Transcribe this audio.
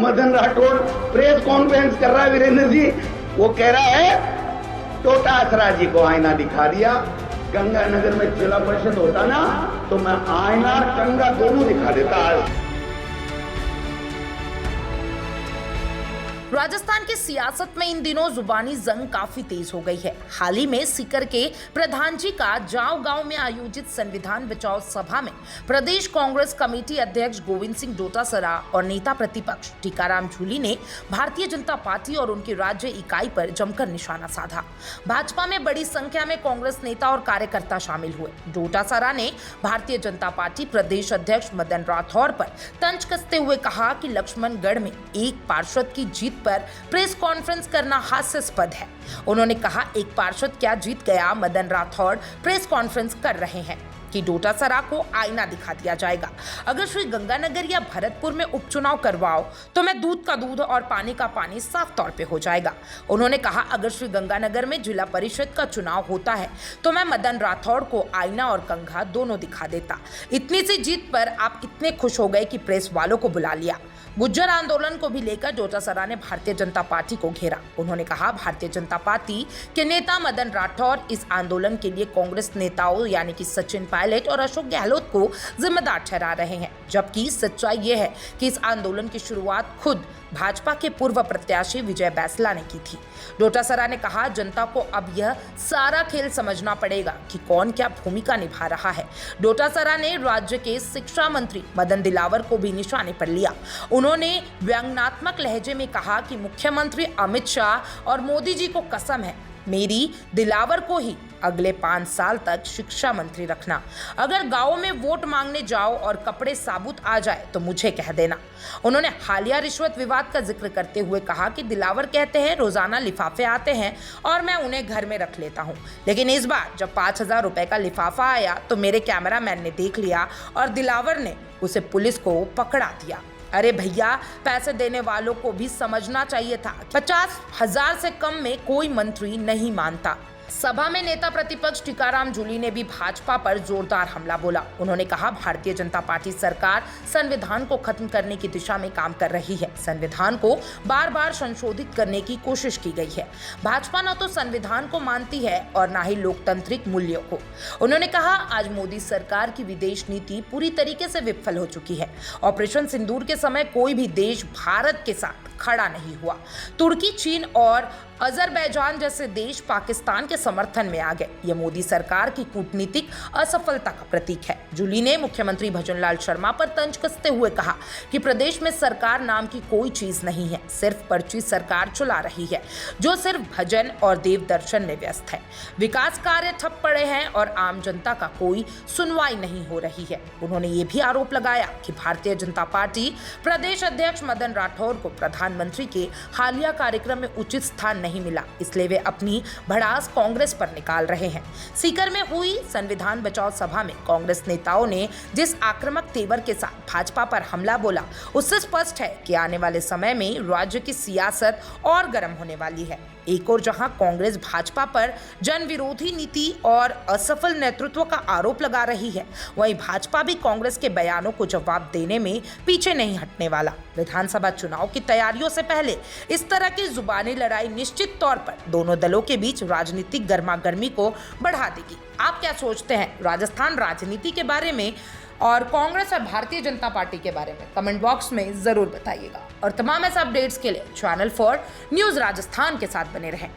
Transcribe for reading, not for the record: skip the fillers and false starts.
Madan Rathore press conference कर रहा है, वीरेंद्र जी, वो कह रहा है डोटासरा जी को आईना दिखा दिया। गंगानगर में जिला परिषद होता ना तो मैं आईना कंगा दोनों दिखा देता आज। राजस्थान की सियासत में इन दिनों जुबानी जंग काफी तेज हो गई है। हाल ही में सीकर के प्रधान जी का जाव गांव में आयोजित संविधान बचाओ सभा में प्रदेश कांग्रेस कमेटी अध्यक्ष गोविंद सिंह डोटासरा और नेता प्रतिपक्ष टीकाराम जूली ने भारतीय जनता पार्टी और उनकी राज्य इकाई पर जमकर निशाना साधा। भाजपा में बड़ी संख्या में कांग्रेस नेता और कार्यकर्ता शामिल हुए। डोटासरा ने भारतीय जनता पार्टी प्रदेश अध्यक्ष मदन राठौड़ पर तंज कसते हुए कहा कि लक्ष्मणगढ़ में एक पार्षद की जीत पर प्रेस कॉन्फ्रेंस करना हास्यास्पद है। उन्होंने कहा, एक पार्षद क्या जीत गया, मदन राठौड़ प्रेस कॉन्फ्रेंस कर रहे हैं कि डोटासरा को आईना दिखा दिया जाएगा। अगर श्री गंगानगर या भरतपुर में उपचुनाव करवाओ तो मैं दूध का दूध और पानी का पानी साफ तौर पे हो जाएगा। उन्होंने कहा, अगर श्री गंगानगर में जिला परिषद का चुनाव होता है तो मैं मदन राठौड़ को आईना और कंघा दोनों दिखा देता। इतनी सी जीत पर आप इतने खुश हो गए कि प्रेस वालों को बुला लिया। गुज्जर आंदोलन को भी लेकर डोटासरा ने भारतीय जनता पार्टी को घेरा। उन्होंने कहा, भारतीय जनता पार्टी के नेता मदन राठौड़ इस आंदोलन के लिए कांग्रेस नेताओं यानी कि सचिन पायलट और अशोक गहलोत को जिम्मेदार ठहरा रहे हैं, जबकि सच्चाई यह है कि इस आंदोलन की शुरुआत खुद भाजपा के पूर्व प्रत्याशी विजय बैंसला ने की थी। डोटासरा ने कहा, जनता को अब यह सारा खेल समझना पड़ेगा कि कौन क्या भूमिका निभा रहा है। डोटासरा ने राज्य के शिक्षा मंत्री मदन दिलावर को भी निशाने पर लिया। उन्होंने व्यंग्यात्मक लहजे में कहा कि मुख्यमंत्री अमित शाह और मोदी जी को कसम है, मेरी दिलावर को ही अगले 5 साल तक शिक्षा मंत्री रखना। अगर गांव में वोट मांगने जाओ और कपड़े साबुत आ जाए तो मुझे कह देना। उन्होंने हालिया रिश्वत विवाद का जिक्र करते हुए कहा कि दिलावर कहते हैं रोजाना लिफाफे आते हैं और मैं उन्हें घर में रख लेता हूं, लेकिन इस बार जब 5,000 रुपए का लिफाफा आया तो मेरे कैमरामैन ने देख लिया और दिलावर ने उसे पुलिस को पकड़ा दिया। अरे भैया, पैसे देने वालों को भी समझना चाहिए था 50,000 से कम में कोई मंत्री नहीं मानता। सभा में नेता प्रतिपक्ष टीकाराम जूली ने भी भाजपा पर जोरदार हमला बोला। उन्होंने कहा, भारतीय जनता पार्टी सरकार संविधान को खत्म करने की दिशा में काम कर रही है। संविधान को बार बार संशोधित करने की कोशिश की गई है। भाजपा न तो संविधान को मानती है और न ही लोकतांत्रिक मूल्यों को। उन्होंने कहा, आज मोदी सरकार की विदेश नीति पूरी तरीके से विफल हो चुकी है। ऑपरेशन सिंदूर के समय कोई भी देश भारत के साथ खड़ा नहीं हुआ। तुर्की, चीन और अजरबैजान जैसे देश पाकिस्तान के समर्थन में आ गए। यह मोदी सरकार की कूटनीतिक असफलता का प्रतीक है। जूली ने मुख्यमंत्री भजनलाल शर्मा पर तंज कसते हुए कहा कि प्रदेश में सरकार नाम की कोई चीज नहीं है, सिर्फ पर्ची सरकार चला रही है जो सिर्फ भजन और देव दर्शन में व्यस्त है। विकास कार्य ठप पड़े हैं और आम जनता का कोई सुनवाई नहीं हो रही है। उन्होंने ये भी आरोप लगाया कि भारतीय जनता पार्टी प्रदेश अध्यक्ष मदन राठौड़ को प्रधानमंत्री के हालिया कार्यक्रम में उचित स्थान नहीं मिला, इसलिए वे अपनी भड़ास कांग्रेस पर निकाल रहे हैं। सीकर में हुई संविधान बचाओ सभा में कांग्रेस नेताओं ने जिस आक्रामक तेवर के साथ भाजपा पर हमला बोला, उससे स्पष्ट है कि आने वाले समय में राज्य की सियासत और गर्म होने वाली है। एक और जहां कांग्रेस भाजपा पर जन विरोधी नीति और असफल नेतृत्व का आरोप लगा रही है, वहीं भाजपा भी कांग्रेस के बयानों को जवाब देने में पीछे नहीं हटने वाला। विधानसभा चुनाव की तैयारियों से पहले इस तरह की जुबानी लड़ाई निश्चित तौर पर दोनों दलों के बीच राजनीतिक गर्मागर्मी को बढ़ा देगी। आप क्या सोचते हैं राजस्थान राजनीति के बारे में और कांग्रेस और भारतीय जनता पार्टी के बारे में? कमेंट बॉक्स में जरूर बताइएगा और तमाम ऐसे अपडेट्स के लिए चैनल 4 न्यूज़ राजस्थान के साथ बने रहें।